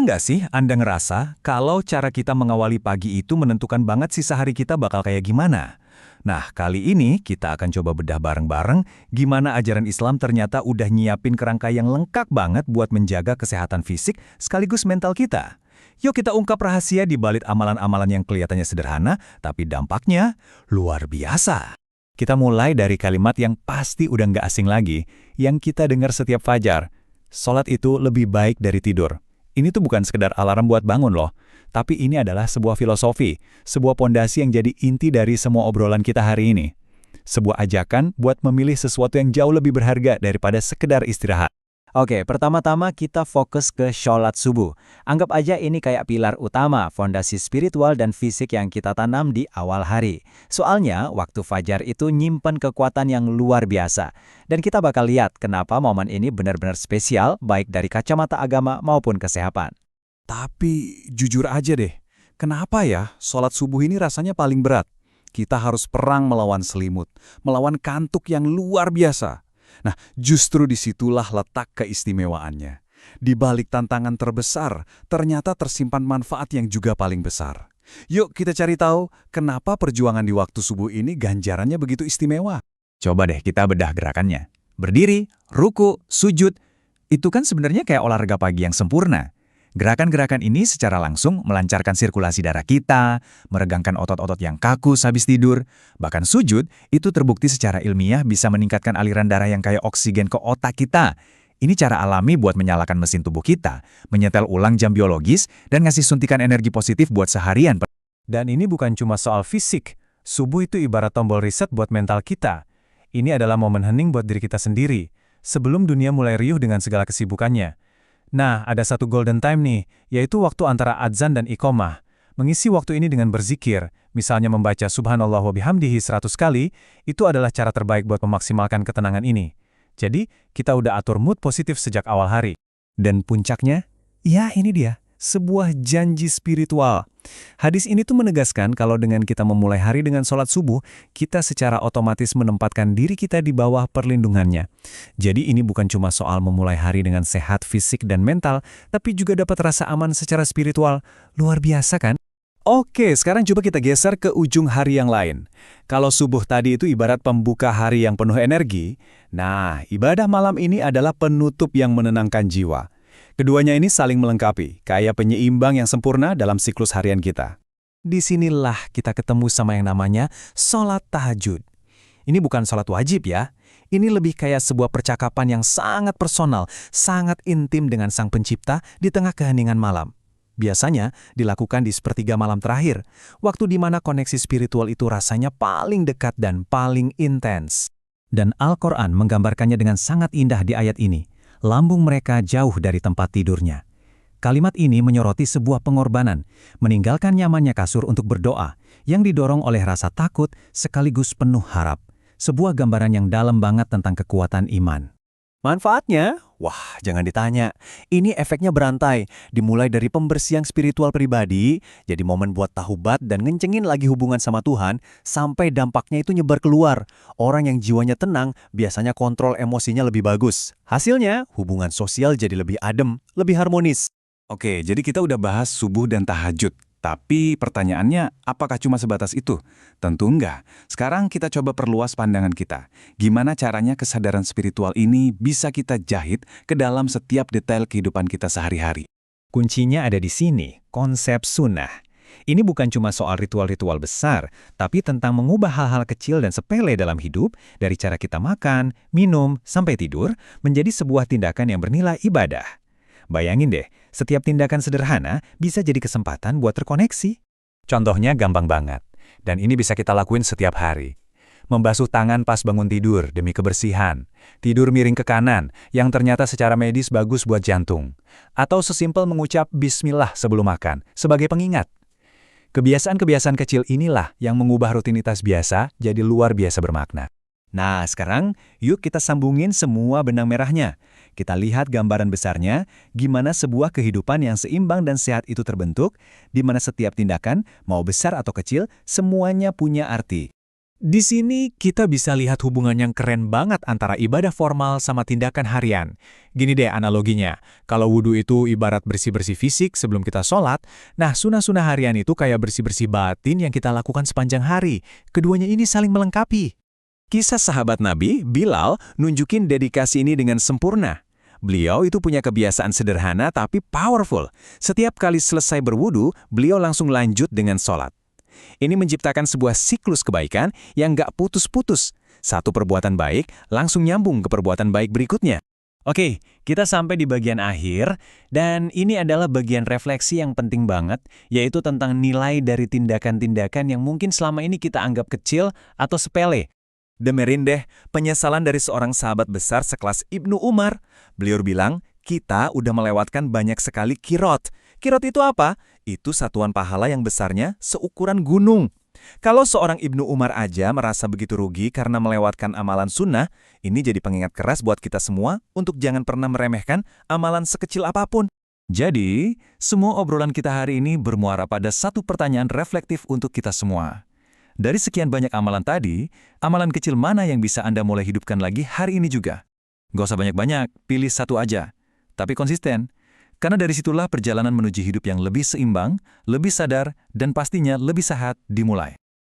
nggak sih Anda ngerasa kalau cara kita mengawali pagi itu menentukan banget sisa hari kita bakal kayak gimana? Nah, kali ini kita akan coba bedah bareng-bareng gimana ajaran Islam ternyata udah nyiapin kerangka yang lengkap banget buat menjaga kesehatan fisik sekaligus mental kita. Yuk kita ungkap rahasia di balik amalan-amalan yang kelihatannya sederhana, tapi dampaknya luar biasa. Kita mulai dari kalimat yang pasti udah nggak asing lagi, yang kita dengar setiap fajar. Sholat itu lebih baik dari tidur. Ini tuh bukan sekedar alarm buat bangun loh, tapi ini adalah sebuah filosofi, sebuah pondasi yang jadi inti dari semua obrolan kita hari ini. Sebuah ajakan buat memilih sesuatu yang jauh lebih berharga daripada sekedar istirahat. Oke, pertama-tama kita fokus ke sholat subuh. Anggap aja ini kayak pilar utama, fondasi spiritual dan fisik yang kita tanam di awal hari. Soalnya, waktu fajar itu nyimpen kekuatan yang luar biasa. Dan kita bakal lihat kenapa momen ini benar-benar spesial, baik dari kacamata agama maupun kesehatan. Tapi jujur aja deh, kenapa ya sholat subuh ini rasanya paling berat? Kita harus perang melawan selimut, melawan kantuk yang luar biasa. Nah, justru disitulah letak keistimewaannya. Di balik tantangan terbesar, ternyata tersimpan manfaat yang juga paling besar. Yuk kita cari tahu kenapa perjuangan di waktu subuh ini ganjarannya begitu istimewa. Coba deh kita bedah gerakannya. Berdiri, ruku, sujud, itu kan sebenarnya kayak olahraga pagi yang sempurna. Gerakan-gerakan ini secara langsung melancarkan sirkulasi darah kita, meregangkan otot-otot yang kaku habis tidur. Bahkan sujud, itu terbukti secara ilmiah bisa meningkatkan aliran darah yang kayak oksigen ke otak kita. Ini cara alami buat menyalakan mesin tubuh kita, menyetel ulang jam biologis, dan ngasih suntikan energi positif buat seharian. Dan ini bukan cuma soal fisik. Subuh itu ibarat tombol reset buat mental kita. Ini adalah momen hening buat diri kita sendiri, sebelum dunia mulai riuh dengan segala kesibukannya. Nah, ada satu golden time nih, yaitu waktu antara adzan dan iqomah. Mengisi waktu ini dengan berzikir, misalnya membaca subhanallah wa bihamdihi 100 kali, itu adalah cara terbaik buat memaksimalkan ketenangan ini. Jadi, kita udah atur mood positif sejak awal hari. Dan puncaknya, ya ini dia, sebuah janji spiritual. Hadis ini tuh menegaskan kalau dengan kita memulai hari dengan sholat subuh, kita secara otomatis menempatkan diri kita di bawah perlindungannya. Jadi ini bukan cuma soal memulai hari dengan sehat fisik dan mental, tapi juga dapat rasa aman secara spiritual. Luar biasa kan? Oke, sekarang coba kita geser ke ujung hari yang lain. Kalau subuh tadi itu ibarat pembuka hari yang penuh energi, nah ibadah malam ini adalah penutup yang menenangkan jiwa. Keduanya ini saling melengkapi, kayak penyeimbang yang sempurna dalam siklus harian kita. Disinilah kita ketemu sama yang namanya sholat tahajud. Ini bukan sholat wajib ya. Ini lebih kayak sebuah percakapan yang sangat personal, sangat intim dengan Sang Pencipta di tengah keheningan malam. Biasanya dilakukan di sepertiga malam terakhir, waktu di mana koneksi spiritual itu rasanya paling dekat dan paling intens. Dan Al-Quran menggambarkannya dengan sangat indah di ayat ini. Lambung mereka jauh dari tempat tidurnya. Kalimat ini menyoroti sebuah pengorbanan, meninggalkan nyamannya kasur untuk berdoa, yang didorong oleh rasa takut sekaligus penuh harap. Sebuah gambaran yang dalam banget tentang kekuatan iman. Manfaatnya? Wah, jangan ditanya. Ini efeknya berantai, dimulai dari pembersihan spiritual pribadi, jadi momen buat taubat dan ngencengin lagi hubungan sama Tuhan, sampai dampaknya itu nyebar keluar. Orang yang jiwanya tenang, biasanya kontrol emosinya lebih bagus. Hasilnya, hubungan sosial jadi lebih adem, lebih harmonis. Oke, jadi kita udah bahas subuh dan tahajud. Tapi pertanyaannya, apakah cuma sebatas itu? Tentu enggak. Sekarang kita coba perluas pandangan kita. Gimana caranya kesadaran spiritual ini bisa kita jahit ke dalam setiap detail kehidupan kita sehari-hari? Kuncinya ada di sini, konsep sunnah. Ini bukan cuma soal ritual-ritual besar, tapi tentang mengubah hal-hal kecil dan sepele dalam hidup, dari cara kita makan, minum, sampai tidur, menjadi sebuah tindakan yang bernilai ibadah. Bayangin deh, setiap tindakan sederhana bisa jadi kesempatan buat terkoneksi. Contohnya gampang banget, dan ini bisa kita lakuin setiap hari. Membasuh tangan pas bangun tidur demi kebersihan. Tidur miring ke kanan, yang ternyata secara medis bagus buat jantung. Atau sesimpel mengucap bismillah sebelum makan, sebagai pengingat. Kebiasaan-kebiasaan kecil inilah yang mengubah rutinitas biasa jadi luar biasa bermakna. Nah, sekarang yuk kita sambungin semua benang merahnya. Kita lihat gambaran besarnya, gimana sebuah kehidupan yang seimbang dan sehat itu terbentuk, di mana setiap tindakan, mau besar atau kecil, semuanya punya arti. Di sini kita bisa lihat hubungan yang keren banget antara ibadah formal sama tindakan harian. Gini deh analoginya, kalau wudhu itu ibarat bersih-bersih fisik sebelum kita sholat, nah sunah-sunah harian itu kayak bersih-bersih batin yang kita lakukan sepanjang hari. Keduanya ini saling melengkapi. Kisah sahabat Nabi, Bilal, nunjukin dedikasi ini dengan sempurna. Beliau itu punya kebiasaan sederhana tapi powerful. Setiap kali selesai berwudu, beliau langsung lanjut dengan sholat. Ini menciptakan sebuah siklus kebaikan yang nggak putus-putus. Satu perbuatan baik langsung nyambung ke perbuatan baik berikutnya. Oke, kita sampai di bagian akhir, dan ini adalah bagian refleksi yang penting banget, yaitu tentang nilai dari tindakan-tindakan yang mungkin selama ini kita anggap kecil atau sepele. Dengerin deh penyesalan dari seorang sahabat besar sekelas Ibnu Umar. Beliau bilang, kita udah melewatkan banyak sekali kirot. Kirot itu apa? Itu satuan pahala yang besarnya seukuran gunung. Kalau seorang Ibnu Umar aja merasa begitu rugi karena melewatkan amalan sunnah, ini jadi pengingat keras buat kita semua untuk jangan pernah meremehkan amalan sekecil apapun. Jadi, semua obrolan kita hari ini bermuara pada satu pertanyaan reflektif untuk kita semua. Dari sekian banyak amalan tadi, amalan kecil mana yang bisa Anda mulai hidupkan lagi hari ini juga? Gak usah banyak-banyak, pilih satu aja. Tapi konsisten. Karena dari situlah perjalanan menuju hidup yang lebih seimbang, lebih sadar, dan pastinya lebih sehat dimulai.